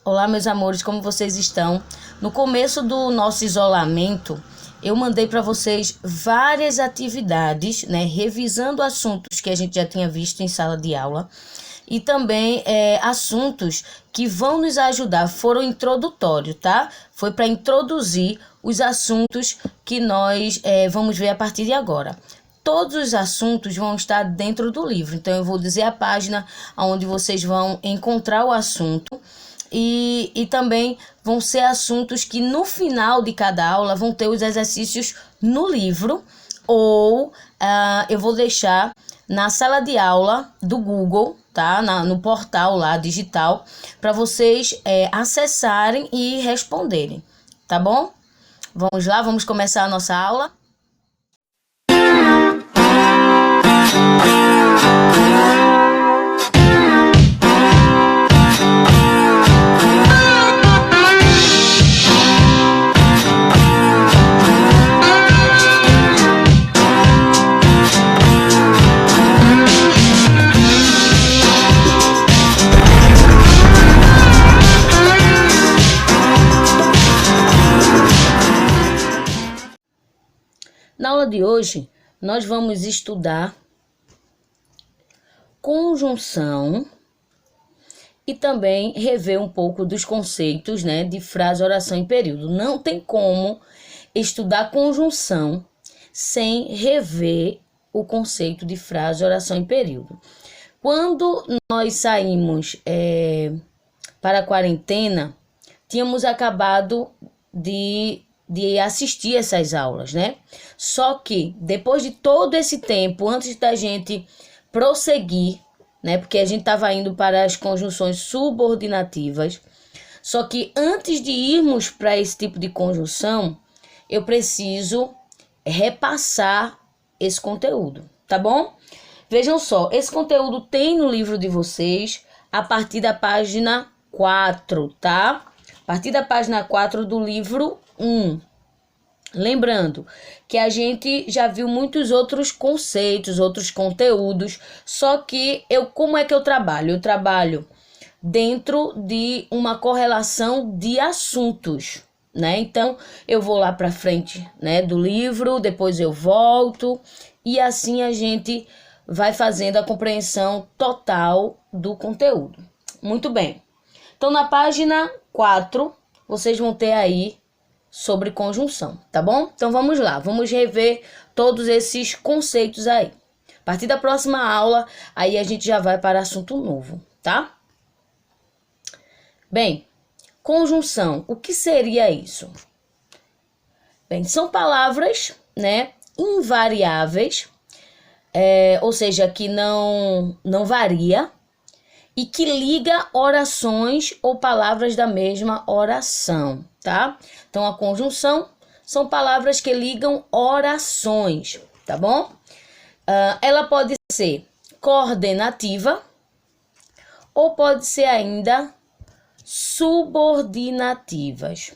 Olá, meus amores, como vocês estão? No começo do nosso isolamento, eu mandei para vocês várias atividades, né, revisando assuntos que a gente já tinha visto em sala de aula e também assuntos que vão nos ajudar. Foram introdutórios, tá? Foi para introduzir os assuntos que nós vamos ver a partir de agora. Todos os assuntos vão estar dentro do livro, então eu vou dizer a página onde vocês vão encontrar o assunto. E também vão ser assuntos que no final de cada aula vão ter os exercícios no livro ou eu vou deixar na sala de aula do Google, tá? No portal lá digital, para vocês acessarem e responderem, tá bom? Vamos lá, vamos começar a nossa aula. Na aula de hoje, nós vamos estudar conjunção e também rever um pouco dos conceitos, né, de frase, oração e período. Não tem como estudar conjunção sem rever o conceito de frase, oração e período. Quando nós saímos para a quarentena, tínhamos acabado de assistir essas aulas, né? Só que depois de todo esse tempo, antes da gente prosseguir, né? Porque a gente estava indo para as conjunções subordinativas. Só que antes de irmos para esse tipo de conjunção, eu preciso repassar esse conteúdo, tá bom? Vejam só, esse conteúdo tem no livro de vocês a partir da página 4, tá? A partir da página 4 do livro 1. Lembrando que a gente já viu muitos outros conceitos, outros conteúdos, só que como é que eu trabalho? Eu trabalho dentro de uma correlação de assuntos, né? Então, eu vou lá para frente, né, do livro, depois eu volto e assim a gente vai fazendo a compreensão total do conteúdo. Muito bem. Então, na página 4, vocês vão ter aí sobre conjunção, tá bom? Então, vamos lá. Vamos rever todos esses conceitos aí. A partir da próxima aula, aí a gente já vai para assunto novo, tá? Bem, conjunção. O que seria isso? Bem, são palavras, né, invariáveis, ou seja, que não varia, e que liga orações ou palavras da mesma oração, tá? Então, a conjunção são palavras que ligam orações, tá bom? Ela pode ser coordenativa ou pode ser ainda subordinativas.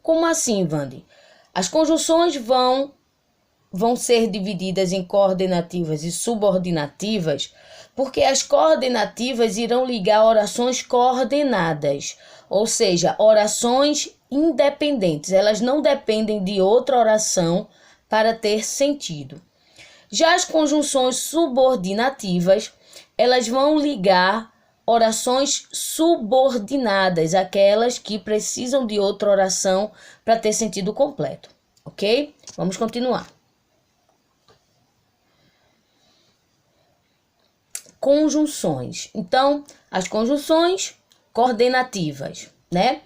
Como assim, Vandi? As conjunções vão ser divididas em coordenativas e subordinativas, porque as coordenativas irão ligar orações coordenadas, ou seja, orações independentes. Elas não dependem de outra oração para ter sentido. Já as conjunções subordinativas, elas vão ligar orações subordinadas, aquelas que precisam de outra oração para ter sentido completo, ok? Vamos continuar. Conjunções. Então, as conjunções coordenativas, né?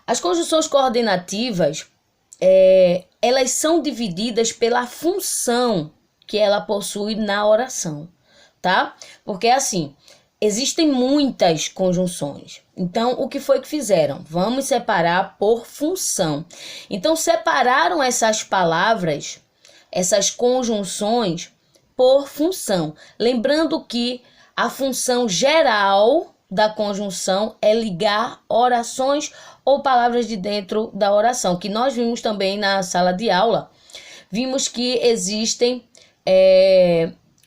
As conjunções coordenativas, elas são divididas pela função que ela possui na oração, tá? Porque assim, existem muitas conjunções. Então, o que foi que fizeram? Vamos separar por função. Então, separaram essas palavras, essas conjunções, por função. Lembrando que a função geral da conjunção é ligar orações ou palavras de dentro da oração, que nós vimos também na sala de aula. Vimos que existem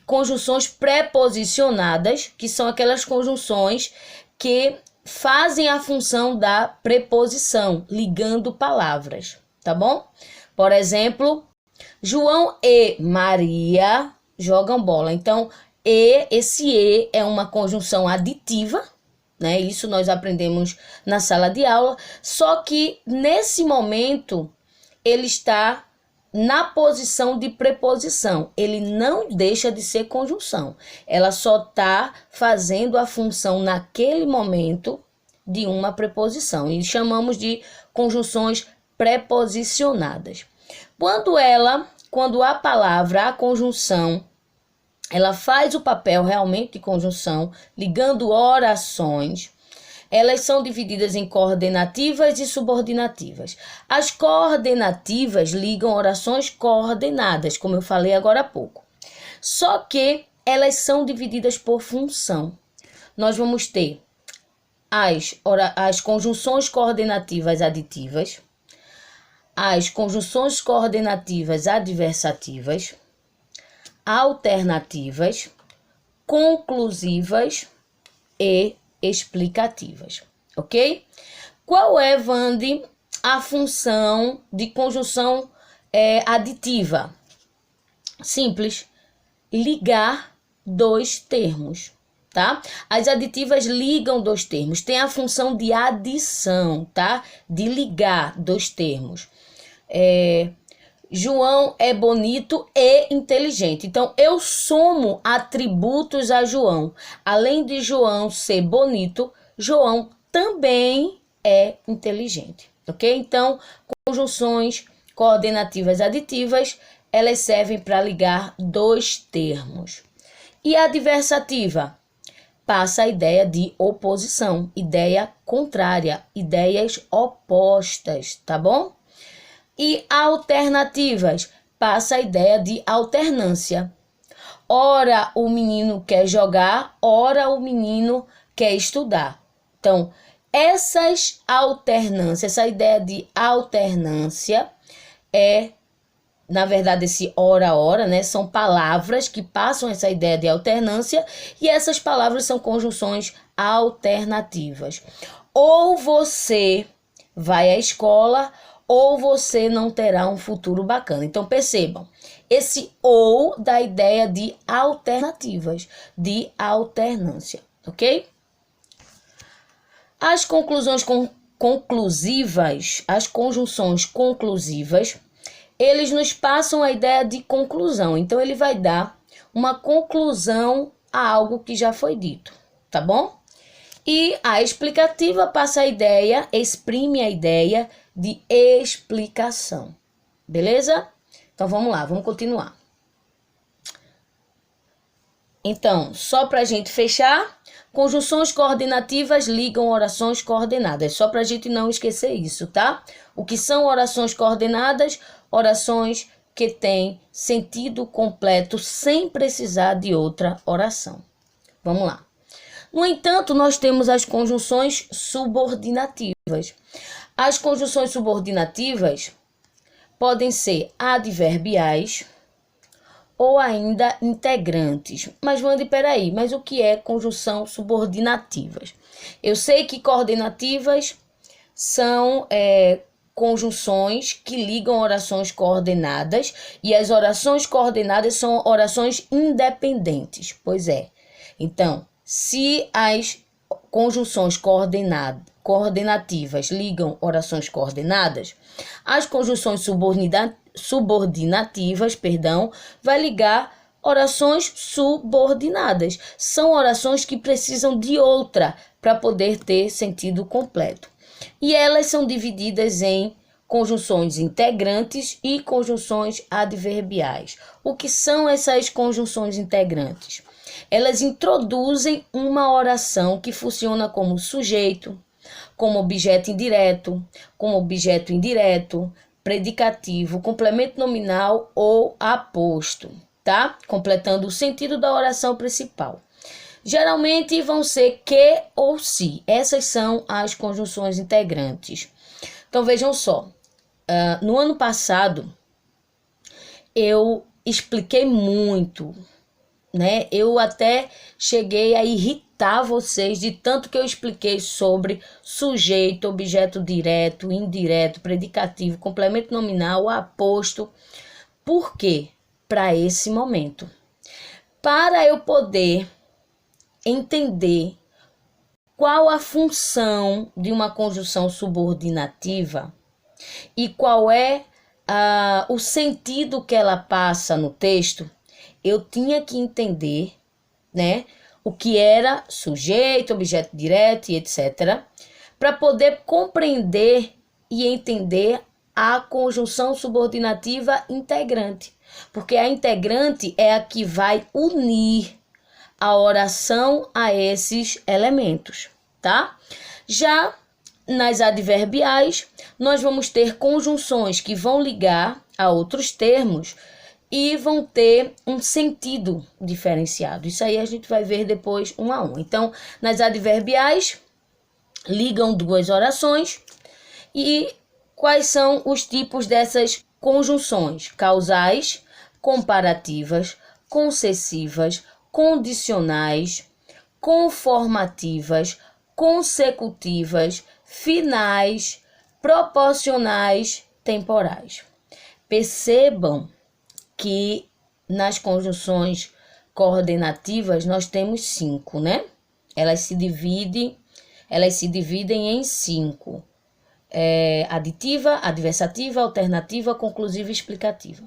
conjunções preposicionadas, que são aquelas conjunções que fazem a função da preposição, ligando palavras, tá bom? Por exemplo, João e Maria jogam bola. Então, esse e é uma conjunção aditiva, né? Isso nós aprendemos na sala de aula, só que nesse momento ele está na posição de preposição. Ele não deixa de ser conjunção. Ela só está fazendo a função naquele momento de uma preposição. E chamamos de conjunções preposicionadas. Quando a palavra, a conjunção, ela faz o papel realmente de conjunção, ligando orações, elas são divididas em coordenativas e subordinativas. As coordenativas ligam orações coordenadas, como eu falei agora há pouco. Só que elas são divididas por função. Nós vamos ter as conjunções coordenativas aditivas, as conjunções coordenativas adversativas, alternativas, conclusivas e explicativas, ok? Qual é, Vande, a função de conjunção aditiva? Simples, ligar dois termos, tá? As aditivas ligam dois termos, tem a função de adição, tá? De ligar dois termos. João é bonito e inteligente. Então, eu somo atributos a João. Além de João ser bonito, João também é inteligente, ok? Então, conjunções coordenativas aditivas, elas servem para ligar dois termos. E a adversativa passa a ideia de oposição, ideia contrária, ideias opostas, tá bom? E alternativas passa a ideia de alternância. Ora o menino quer jogar, ora o menino quer estudar. Então, essas alternâncias, essa ideia de alternância na verdade, esse ora, né? São palavras que passam essa ideia de alternância e essas palavras são conjunções alternativas. Ou você vai à escola ou você não terá um futuro bacana. Então, percebam, esse ou dá ideia de alternativas, de alternância, ok? As conclusões conclusivas, as conjunções conclusivas, eles nos passam a ideia de conclusão. Então, ele vai dar uma conclusão a algo que já foi dito, tá bom? E a explicativa passa a ideia, exprime a ideia de explicação. Beleza? Então, vamos lá, vamos continuar. Então, só para a gente fechar, conjunções coordenativas ligam orações coordenadas. Só para a gente não esquecer isso, tá? O que são orações coordenadas? Orações que têm sentido completo sem precisar de outra oração. Vamos lá. No entanto, nós temos as conjunções subordinativas. As conjunções subordinativas podem ser adverbiais ou ainda integrantes. Mas, Wanda, peraí, mas o que é conjunção subordinativas? Eu sei que coordenativas são conjunções que ligam orações coordenadas e as orações coordenadas são orações independentes. Pois é. Então, se as conjunções coordenativas ligam orações coordenadas, as conjunções subordinativas, vai ligar orações subordinadas. São orações que precisam de outra para poder ter sentido completo. E elas são divididas em conjunções integrantes e conjunções adverbiais. O que são essas conjunções integrantes? Elas introduzem uma oração que funciona como sujeito, como objeto indireto, como objeto indireto, predicativo, complemento nominal ou aposto, tá? Completando o sentido da oração principal. Geralmente vão ser que ou se. Essas são as conjunções integrantes. Então, vejam só. No ano passado, eu expliquei muito, né? Eu até cheguei a irritar irritar vocês de tanto que eu expliquei sobre sujeito, objeto direto, indireto, predicativo, complemento nominal, aposto. Por quê? Para esse momento. Para eu poder entender qual a função de uma conjunção subordinativa e qual é o sentido que ela passa no texto, eu tinha que entender, né, o que era sujeito, objeto direto e etc., para poder compreender e entender a conjunção subordinativa integrante. Porque a integrante é a que vai unir a oração a esses elementos, tá? Já nas adverbiais, nós vamos ter conjunções que vão ligar a outros termos e vão ter um sentido diferenciado. Isso aí a gente vai ver depois um a um. Então, nas adverbiais, ligam duas orações. E quais são os tipos dessas conjunções? Causais, comparativas, concessivas, condicionais, conformativas, consecutivas, finais, proporcionais, temporais. Percebam que nas conjunções coordenativas nós temos 5, né? Elas se dividem em 5. Aditiva, adversativa, alternativa, conclusiva e explicativa.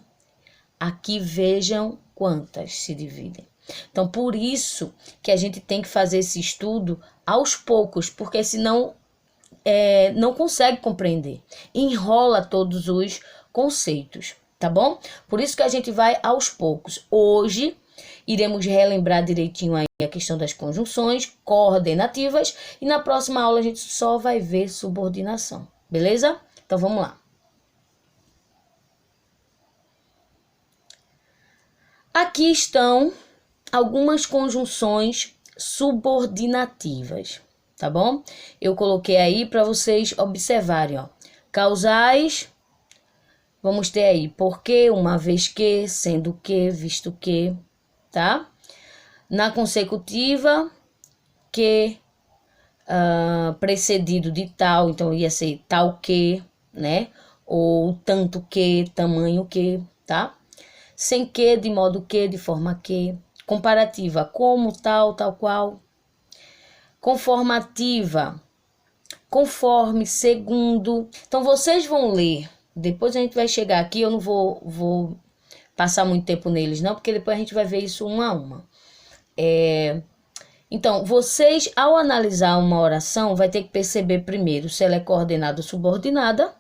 Aqui vejam quantas se dividem. Então, por isso que a gente tem que fazer esse estudo aos poucos, porque senão não consegue compreender. Enrola todos os conceitos, tá bom? Por isso que a gente vai aos poucos. Hoje, iremos relembrar direitinho aí a questão das conjunções coordenativas e na próxima aula a gente só vai ver subordinação, beleza? Então, vamos lá. Aqui estão algumas conjunções subordinativas, tá bom? Eu coloquei aí para vocês observarem, ó. Causais, vamos ter aí porque, uma vez que, sendo que, visto que, tá? Na consecutiva, que, precedido de tal, então ia ser tal que, né? Ou tanto que, tamanho que, tá? Sem que, de modo que, de forma que. Comparativa, como, tal, tal qual. Conformativa, conforme, segundo. Então, vocês vão ler. Depois a gente vai chegar aqui, eu não vou passar muito tempo neles, não, porque depois a gente vai ver isso uma a uma. Então, vocês, ao analisar uma oração, vai ter que perceber primeiro se ela é coordenada ou subordinada.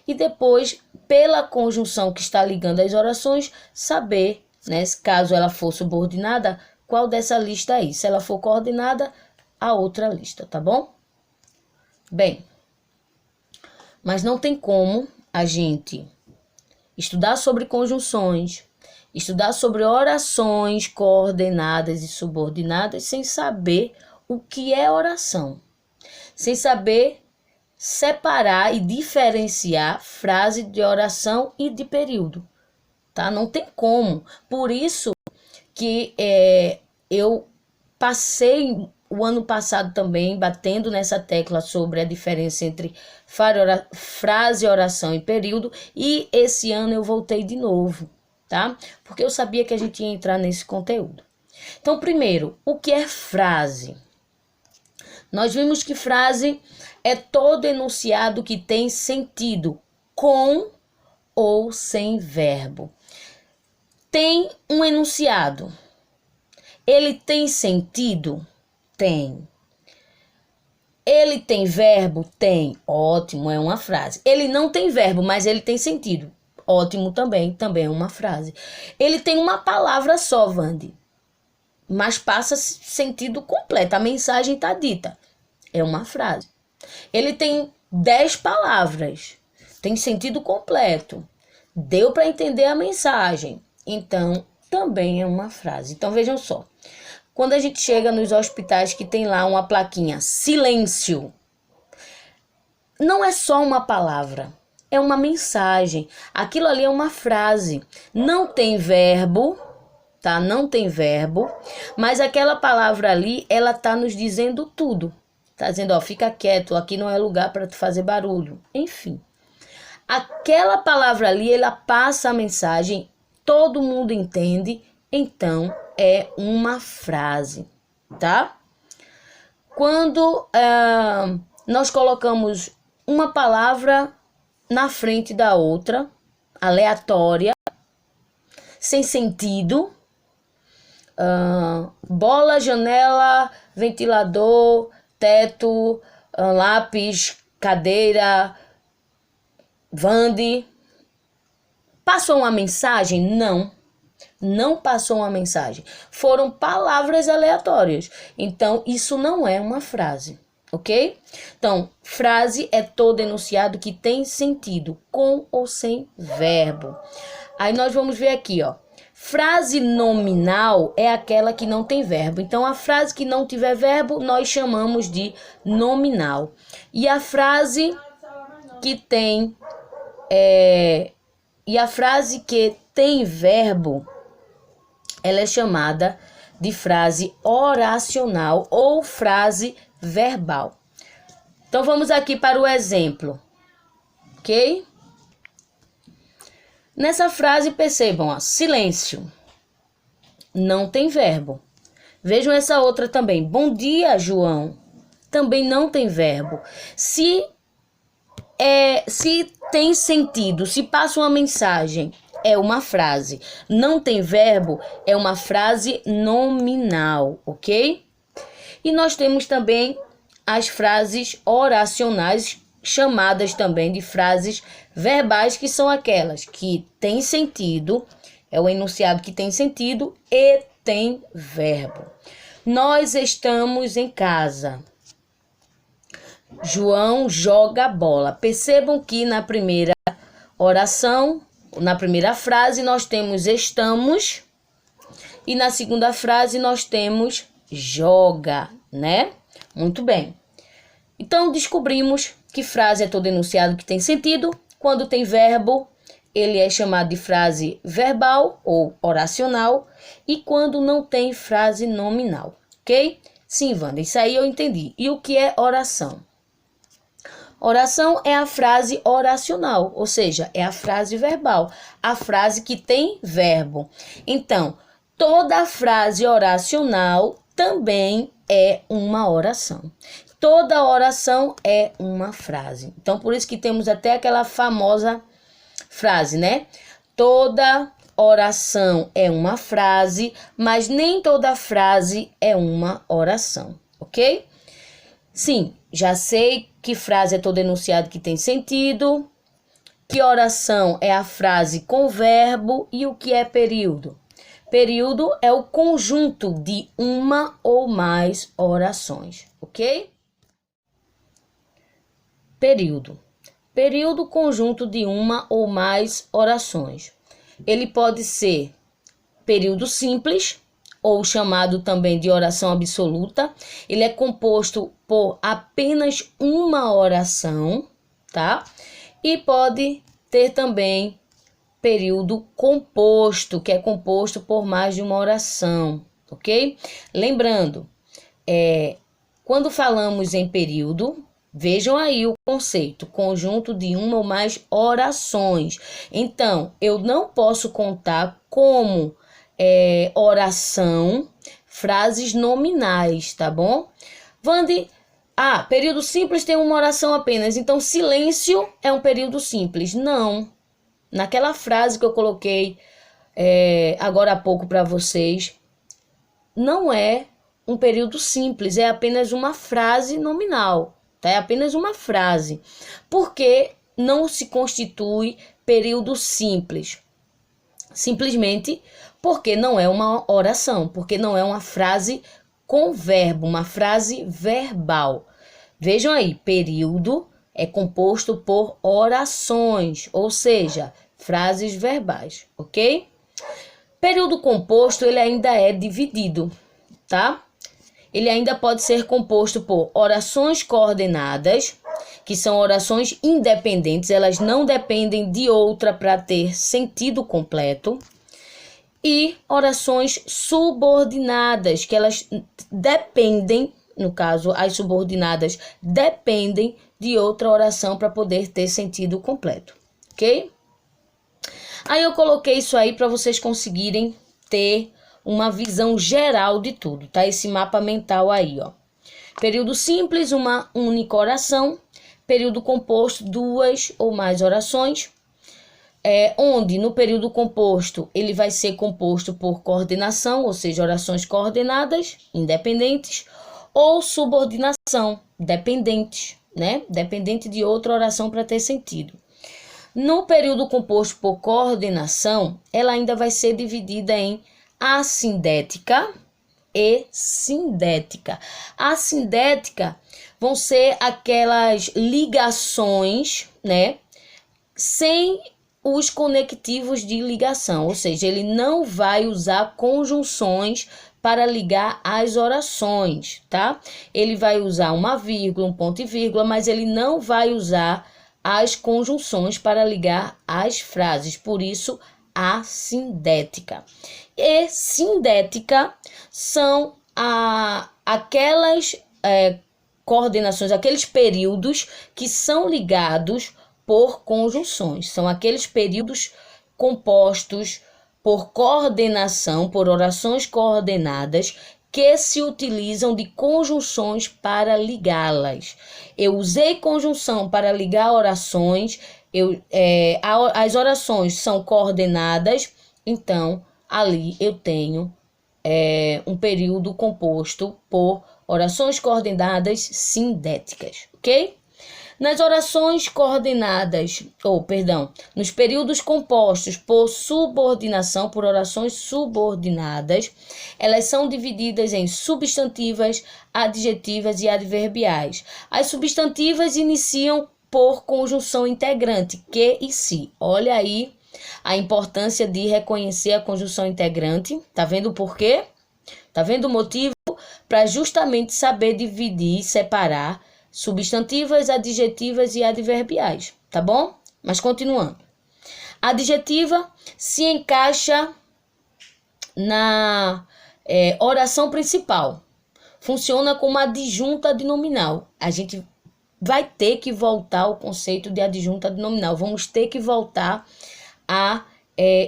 E depois, pela conjunção que está ligando as orações, saber, né, caso ela for subordinada, qual dessa lista aí. Se ela for coordenada, a outra lista, tá bom? Bem, mas não tem como a gente estudar sobre conjunções, estudar sobre orações coordenadas e subordinadas sem saber o que é oração, sem saber separar e diferenciar frase de oração e de período, tá? Não tem como. Por isso que eu passei o ano passado também batendo nessa tecla sobre a diferença entre frase, oração e período, e esse ano eu voltei de novo, tá? Porque eu sabia que a gente ia entrar nesse conteúdo. Então, primeiro, o que é frase? Nós vimos que frase é todo enunciado que tem sentido, com ou sem verbo. Tem um enunciado. Ele tem sentido? Tem. Ele tem verbo? Tem. Ótimo, é uma frase. Ele não tem verbo, mas ele tem sentido. Ótimo também é uma frase. Ele tem uma palavra só, Vande, mas passa sentido completo. A mensagem está dita. É uma frase. Ele tem 10 palavras. Tem sentido completo. Deu para entender a mensagem. Então, também é uma frase. Então, vejam só. Quando a gente chega nos hospitais que tem lá uma plaquinha, silêncio, não é só uma palavra, é uma mensagem. Aquilo ali é uma frase. Não tem verbo, tá? Não tem verbo, mas aquela palavra ali, ela tá nos dizendo tudo. Tá dizendo, ó, fica quieto, aqui não é lugar para tu fazer barulho. Enfim, aquela palavra ali, ela passa a mensagem, todo mundo entende, então é uma frase, tá? Quando nós colocamos uma palavra na frente da outra, aleatória, sem sentido, bola, janela, ventilador, teto, lápis, cadeira, Vande. Passou uma mensagem? Não. Não passou uma mensagem. Foram palavras aleatórias. Então, isso não é uma frase, ok? Então, frase é todo enunciado que tem sentido, com ou sem verbo. Aí nós vamos ver aqui, ó. Frase nominal é aquela que não tem verbo. Então, a frase que não tiver verbo, nós chamamos de nominal. E a frase que tem... E a frase que tem verbo, ela é chamada de frase oracional ou frase verbal. Então, vamos aqui para o exemplo, ok? Nessa frase, percebam, ó, silêncio, não tem verbo. Vejam essa outra também, bom dia, João, também não tem verbo. Se tem sentido, se passa uma mensagem, é uma frase. Não tem verbo, é uma frase nominal, ok? E nós temos também as frases oracionais, chamadas também de frases verbais, que são aquelas que têm sentido, é o enunciado que tem sentido e tem verbo. Nós estamos em casa. João joga bola. Percebam que na primeira oração, na primeira frase, nós temos estamos e na segunda frase nós temos joga, né? Muito bem. Então, descobrimos que frase é todo enunciado que tem sentido. Quando tem verbo, ele é chamado de frase verbal ou oracional. E quando não tem, frase nominal, ok? Sim, Wanda, isso aí eu entendi. E o que é oração? Oração é a frase oracional, ou seja, é a frase verbal, a frase que tem verbo. Então, toda frase oracional também é uma oração. Toda oração é uma frase. Então, por isso que temos até aquela famosa frase, né? Toda oração é uma frase, mas nem toda frase é uma oração, ok? Sim, já sei que frase é todo enunciado que tem sentido, que oração é a frase com verbo e o que é período. Período é o conjunto de uma ou mais orações, ok? Período. Período, conjunto de uma ou mais orações. Ele pode ser período simples, ou chamado também de oração absoluta. Ele é composto por apenas uma oração, tá? E pode ter também período composto, que é composto por mais de uma oração, ok? Lembrando, quando falamos em período, vejam aí o conceito, conjunto de uma ou mais orações. Então, eu não posso contar como oração, frases nominais, tá bom? Vande, período simples tem uma oração apenas, então silêncio é um período simples. Não. Naquela frase que eu coloquei agora há pouco para vocês, não é um período simples, é apenas uma frase nominal, tá? É apenas uma frase, porque não se constitui período simples. Simplesmente porque não é uma oração, porque não é uma frase com verbo, uma frase verbal. Vejam aí, período é composto por orações, ou seja, frases verbais, ok? Período composto, ele ainda é dividido, tá? Ele ainda pode ser composto por orações coordenadas, que são orações independentes, elas não dependem de outra para ter sentido completo. E orações subordinadas, que elas dependem, no caso, as subordinadas dependem de outra oração para poder ter sentido completo, ok? Aí eu coloquei isso aí para vocês conseguirem ter uma visão geral de tudo, tá? Esse mapa mental aí, ó. Período simples, uma única oração. Período composto, duas ou mais orações. Onde no período composto ele vai ser composto por coordenação, ou seja, orações coordenadas, independentes, ou subordinação, dependentes, né? Dependente de outra oração para ter sentido. No período composto por coordenação, ela ainda vai ser dividida em assindética e sindética. A sindética vão ser aquelas ligações, né, sem os conectivos de ligação, ou seja, ele não vai usar conjunções para ligar as orações, tá? Ele vai usar uma vírgula, um ponto e vírgula, mas ele não vai usar as conjunções para ligar as frases, por isso a sindética. E sindética são aquelas coordenações, aqueles períodos que são ligados por conjunções. São aqueles períodos compostos por coordenação, por orações coordenadas, que se utilizam de conjunções para ligá-las. Eu usei conjunção para ligar orações, as orações são coordenadas, então ali eu tenho um período composto por orações coordenadas sindéticas, ok? Nas orações coordenadas, nos períodos compostos por subordinação, por orações subordinadas, elas são divididas em substantivas, adjetivas e adverbiais. As substantivas iniciam por conjunção integrante, que e se. Olha aí a importância de reconhecer a conjunção integrante. Tá vendo por quê? Tá vendo o motivo? Para justamente saber dividir, separar substantivas, adjetivas e adverbiais, tá bom? Mas continuando. A adjetiva se encaixa na oração principal. Funciona como adjunta adnominal. A gente vai ter que voltar ao conceito de adjunta adnominal. Vamos ter que voltar a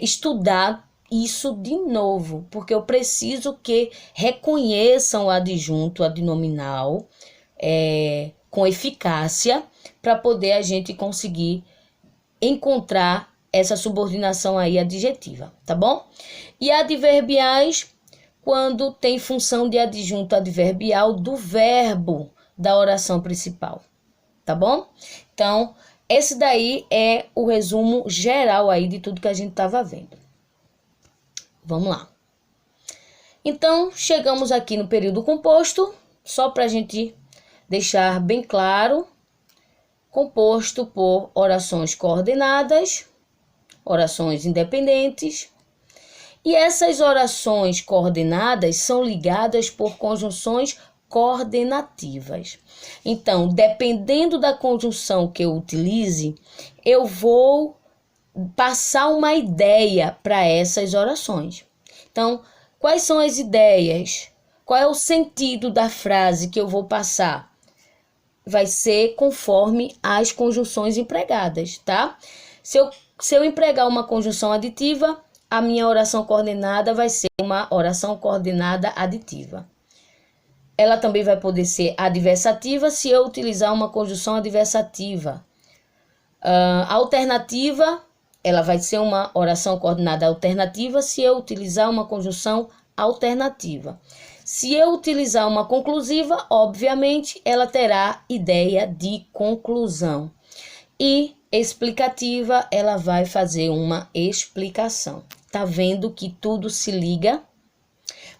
estudar isso de novo, porque eu preciso que reconheçam o adjunto adnominal com eficácia para poder a gente conseguir encontrar essa subordinação aí adjetiva, tá bom? E adverbiais, quando tem função de adjunto adverbial do verbo da oração principal, tá bom? Então, esse daí é o resumo geral aí de tudo que a gente estava vendo. Vamos lá. Então, chegamos aqui no período composto, só para a gente deixar bem claro, composto por orações coordenadas, orações independentes, e essas orações coordenadas são ligadas por conjunções coordenativas. Então, dependendo da conjunção que eu utilize, eu vou passar uma ideia para essas orações. Então, quais são as ideias? Qual é o sentido da frase que eu vou passar? Vai ser conforme as conjunções empregadas, tá? Se eu empregar uma conjunção aditiva, a minha oração coordenada vai ser uma oração coordenada aditiva. Ela também vai poder ser adversativa se eu utilizar uma conjunção adversativa. Alternativa, ela vai ser uma oração coordenada alternativa se eu utilizar uma conjunção alternativa. Se eu utilizar uma conclusiva, obviamente, ela terá ideia de conclusão. E explicativa, ela vai fazer uma explicação. Tá vendo que tudo se liga?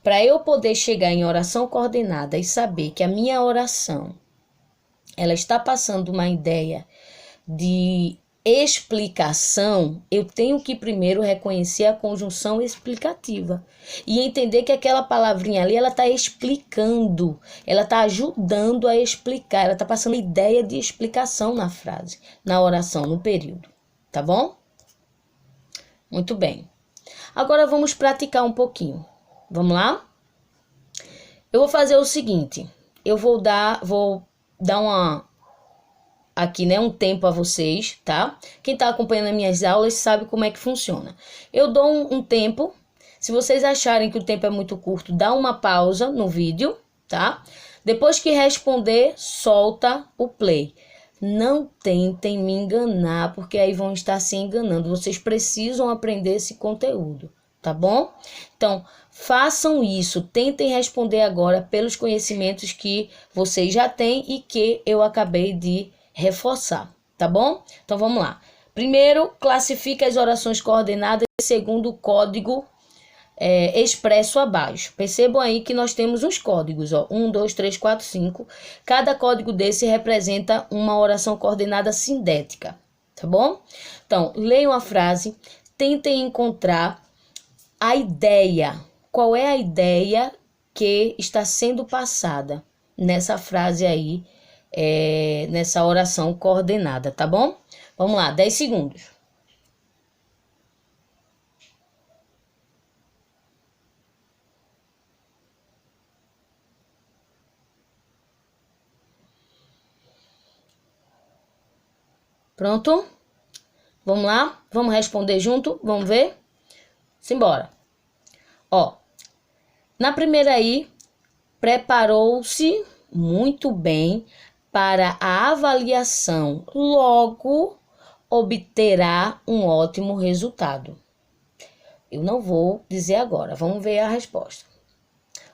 Para eu poder chegar em oração coordenada e saber que a minha oração, ela está passando uma ideia de explicação, eu tenho que primeiro reconhecer a conjunção explicativa e entender que aquela palavrinha ali, ela está explicando, ela está ajudando a explicar, ela está passando ideia de explicação na frase, na oração, no período, tá bom? Muito bem. Agora vamos praticar um pouquinho. Vamos lá? Eu vou fazer o seguinte, eu vou dar aqui, né, um tempo a vocês, tá? Quem tá acompanhando as minhas aulas sabe como é que funciona. Eu dou um tempo, se vocês acharem que o tempo é muito curto, dá uma pausa no vídeo, tá? Depois que responder, solta o play. Não tentem me enganar, porque aí vão estar se enganando. Vocês precisam aprender esse conteúdo, tá bom? Então, façam isso. Tentem responder agora pelos conhecimentos que vocês já têm e que eu acabei de reforçar, tá bom? Então, vamos lá. Primeiro, classifique as orações coordenadas segundo o código expresso abaixo. Percebam aí que nós temos uns códigos, ó, 1, 2, 3, 4, 5. Cada código desse representa uma oração coordenada sindética, tá bom? Então, leiam a frase, tentem encontrar a ideia. Qual é a ideia que está sendo passada nessa frase aí, nessa oração coordenada, tá bom? Vamos lá, 10 segundos. Pronto? Vamos lá? Vamos responder junto? Vamos ver? Simbora. Ó, na primeira aí, preparou-se muito bem para a avaliação, logo obterá um ótimo resultado. Eu não vou dizer agora, vamos ver a resposta.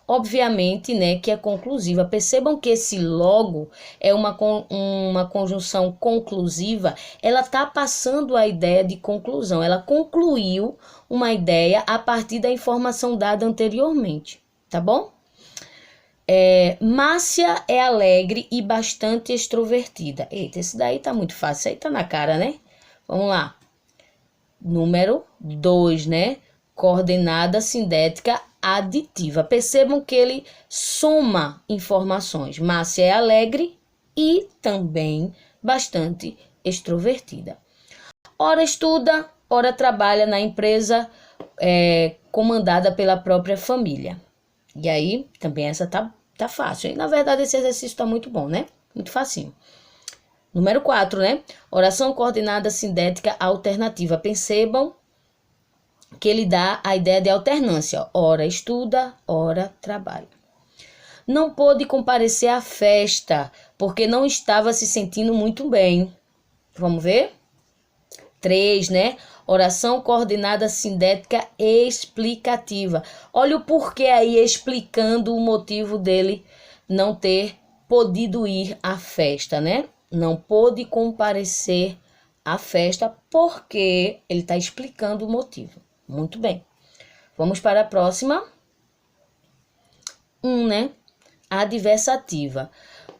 Obviamente, né, que é conclusiva. Percebam que esse logo é uma conjunção conclusiva. Ela está passando a ideia de conclusão. Ela concluiu uma ideia a partir da informação dada anteriormente, tá bom? Márcia é alegre e bastante extrovertida. Eita, esse daí tá muito fácil. Isso aí tá na cara, né? Vamos lá. Número 2, né? Coordenada sindética aditiva. Percebam que ele soma informações. Márcia é alegre e também bastante extrovertida. Ora estuda, ora trabalha na empresa comandada pela própria família. E aí, também essa tá fácil. E, na verdade, esse exercício tá muito bom, né? Muito facinho. Número 4, né? Oração coordenada sindética alternativa. Percebam que ele dá a ideia de alternância. Ora estuda, ora trabalha. Não pôde comparecer à festa, porque não estava se sentindo muito bem. Vamos ver? 3, né? Oração coordenada sindética explicativa. Olha o porquê aí, explicando o motivo dele não ter podido ir à festa, né? Não pôde comparecer à festa porque ele está explicando o motivo. Muito bem. Vamos para a próxima. 1, né? Adversativa.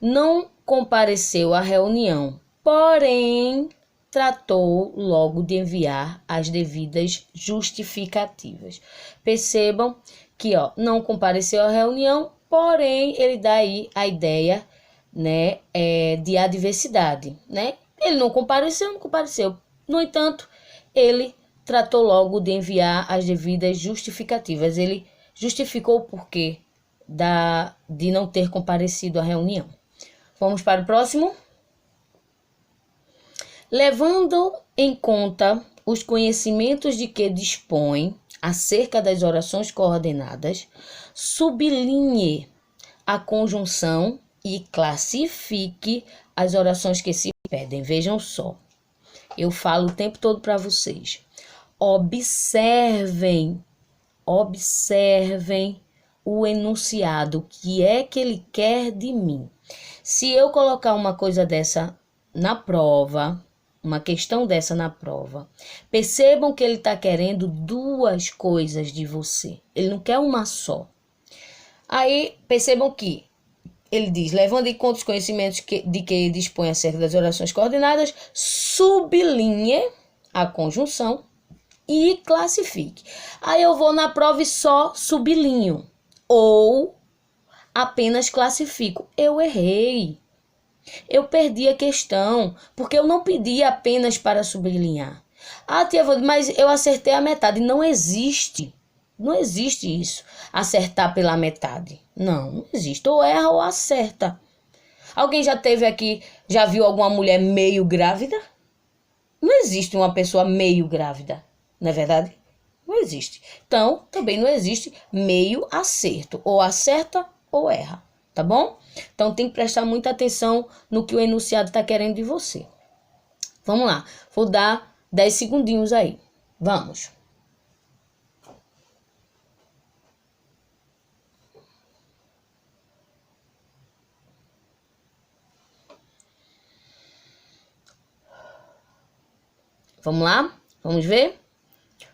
Não compareceu à reunião, porém tratou logo de enviar as devidas justificativas. Percebam que, ó, não compareceu à reunião, porém ele dá aí a ideia, né, de adversidade, né? Ele não compareceu. No entanto, ele tratou logo de enviar as devidas justificativas. Ele justificou o porquê de não ter comparecido à reunião. Vamos para o próximo. Levando em conta os conhecimentos de que dispõe acerca das orações coordenadas, sublinhe a conjunção e classifique as orações que se pedem. Vejam só, eu falo o tempo todo para vocês. Observem o enunciado, o que é que ele quer de mim. Se eu colocar uma coisa dessa na prova, uma questão dessa na prova, percebam que ele está querendo duas coisas de você. Ele não quer uma só. Aí, percebam que ele diz, levando em conta os conhecimentos de que dispõe acerca das orações coordenadas, sublinhe a conjunção e classifique. Aí eu vou na prova e só sublinho. Ou apenas classifico. Eu errei. Eu perdi a questão, porque eu não pedi apenas para sublinhar. Ah, tia, mas eu acertei a metade. Não existe. Não existe isso. Acertar pela metade. Não existe. Ou erra ou acerta. Alguém já teve aqui, já viu alguma mulher meio grávida? Não existe uma pessoa meio grávida. Não é verdade? Não existe. Então, também não existe meio acerto. Ou acerta ou erra. Tá bom? Então, tem que prestar muita atenção no que o enunciado está querendo de você. Vamos lá. Vou dar 10 segundinhos aí. Vamos. Vamos lá? Vamos ver?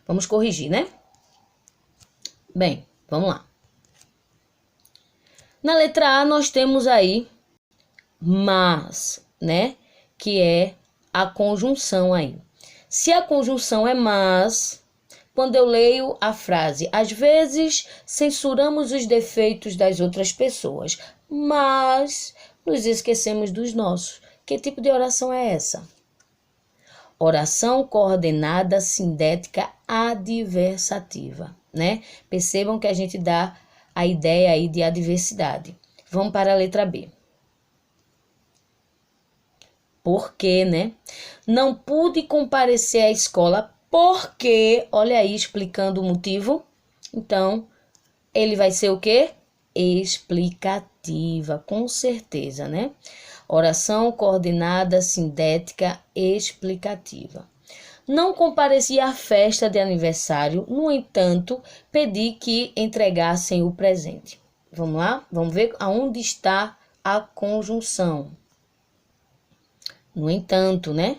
Vamos corrigir, né? Bem, vamos lá. Na letra A, nós temos aí mas, né? Que é a conjunção aí. Se a conjunção é mas, quando eu leio a frase, às vezes censuramos os defeitos das outras pessoas, mas nos esquecemos dos nossos. Que tipo de oração é essa? Oração coordenada sindética adversativa, né? Percebam que a gente dá a ideia aí de adversidade. Vamos para a letra B. Por quê, né? Não pude comparecer à escola porque, olha aí, explicando o motivo. Então, ele vai ser o quê? Explicativa, com certeza, né? Oração coordenada sindética explicativa. Não compareci à festa de aniversário, no entanto, pedi que entregassem o presente. Vamos lá? Vamos ver aonde está a conjunção. No entanto, né?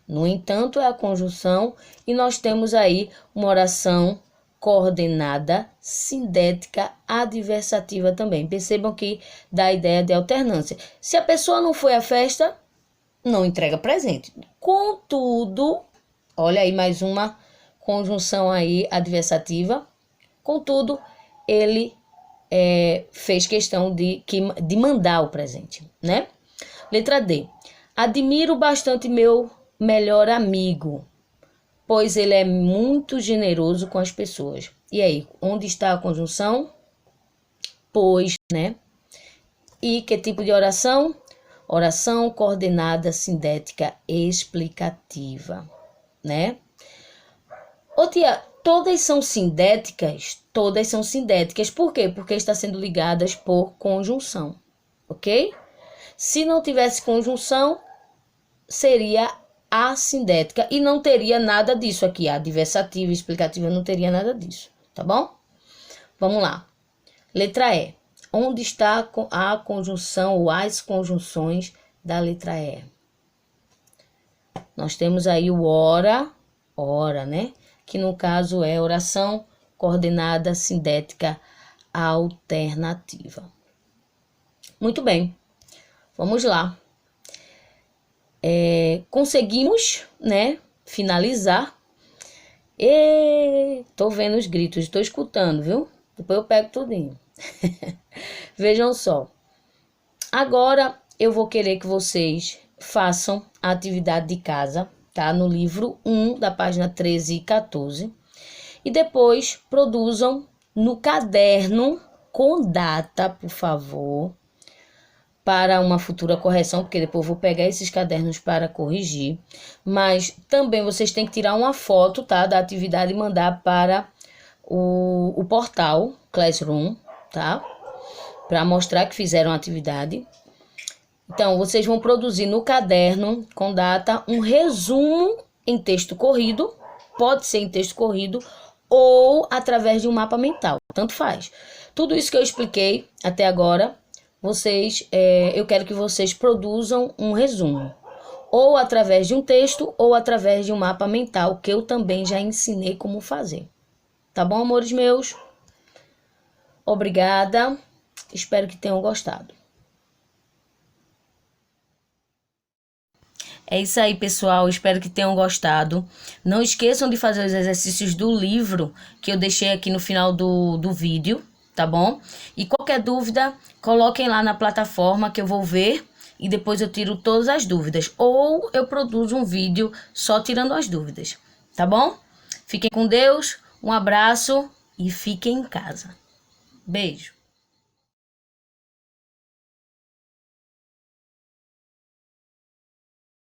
No entanto, é a conjunção e nós temos aí uma oração coordenada, sindética, adversativa também. Percebam que dá a ideia de alternância. Se a pessoa não foi à festa, não entrega presente. Contudo, olha aí mais uma conjunção aí adversativa. Contudo, ele fez questão de mandar o presente, né? Letra D. Admiro bastante meu melhor amigo, pois ele é muito generoso com as pessoas. E aí, onde está a conjunção? Pois, né? E que tipo de oração? Oração coordenada sindética explicativa, né? Ô tia, todas são sindéticas? Todas são sindéticas. Por quê? Porque estão sendo ligadas por conjunção, ok? Se não tivesse conjunção, seria assindética e não teria nada disso aqui. A adversativa, explicativa, não teria nada disso, tá bom? Vamos lá. Letra E. Onde está a conjunção ou as conjunções da letra E? Nós temos aí o ora, né? Que no caso é oração coordenada sindética alternativa. Muito bem. Vamos lá. Conseguimos, né, finalizar. Tô vendo os gritos, tô escutando, viu? Depois eu pego tudinho. Vejam só. Agora eu vou querer que vocês façam a atividade de casa, tá? No livro 1, da página 13 e 14. E depois produzam no caderno com data, por favor, para uma futura correção, porque depois eu vou pegar esses cadernos para corrigir. Mas também vocês têm que tirar uma foto, tá, da atividade e mandar para o portal Classroom, tá? Para mostrar que fizeram a atividade. Então, vocês vão produzir no caderno com data um resumo em texto corrido, pode ser em texto corrido ou através de um mapa mental, tanto faz. Tudo isso que eu expliquei até agora, eu quero que vocês produzam um resumo, ou através de um texto ou através de um mapa mental, que eu também já ensinei como fazer. Tá bom, amores meus? Obrigada, espero que tenham gostado. É isso aí, pessoal. Espero que tenham gostado. Não esqueçam de fazer os exercícios do livro que eu deixei aqui no final do vídeo, tá bom? E qualquer dúvida, coloquem lá na plataforma que eu vou ver e depois eu tiro todas as dúvidas. Ou eu produzo um vídeo só tirando as dúvidas, tá bom? Fiquem com Deus, um abraço e fiquem em casa. Beijo.